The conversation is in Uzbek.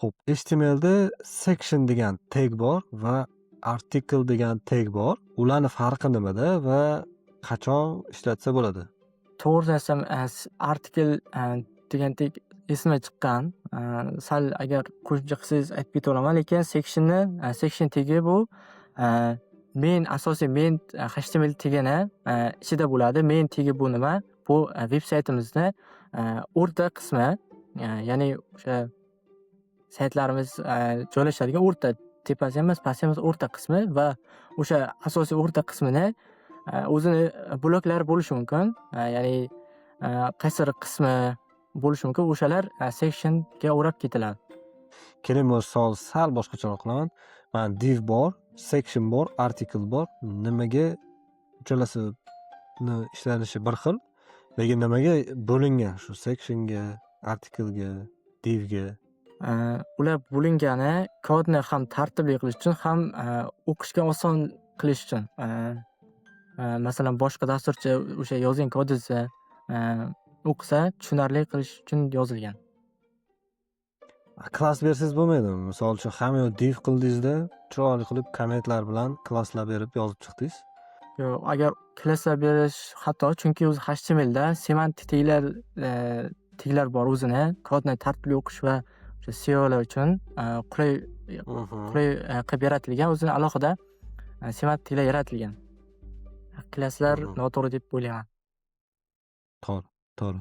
Xo'p, HTMLda section degan tag bor va article degan tag bor. Ularni farqi nimada va qachon ishlatsa bo'ladi? To'g'risini aytsam, article degan esimga chiqqan. Sal agar qo'shimcha qilsangiz aytib keta olaman, lekin section tagi bu asosiy main HTML tagini ichida bo'ladi. Main tagi bu nima? Bu veb-saytimizni o'rta qismi, ya'ni o'sha saytlarimiz joylashadigan o'rta, tepasi emas, pasti emas, o'rta qismi va o'sha asosiy o'rta qismini o'zini bloklar bo'lishi mumkin. Ya'ni qaysi qismi bo'lishi mumkin. O'shalar sectionga o'rab ketiladi. Keling, bu savol sal boshqacharoq qilaman. Mana div bor, section bor, article bor. Nimaga uchalasini ishlanishi bir xil? Lekin nimaga bo'lingan shu sectionga, articlega, divga? Ular bo'lingani kodni ham tartibli qilish uchun, ham o'qishga oson qilish uchun. Masalan, boshqa dasturchi o'sha yozgan kodingizni o'qisa, tushunarli qilish uchun yozilgan. Klass bersangiz bo'lmaydimi? Misol uchun hamma yoq div qildingizda chiroyli qilib kommentlar bilan klasslar berib yozib chiqdingiz. Yo'q, agar klasslar berish xato, chunki o'zi HTMLda semantik taglar bor o'zini kodni tartibli o'qish va o'sha SEOlar uchun qulay qilib yaratilgan, o'zini alohida semantik taglar yaratilgan. Klasslar noto'g'ri deb o'ylayman. To'g'ri.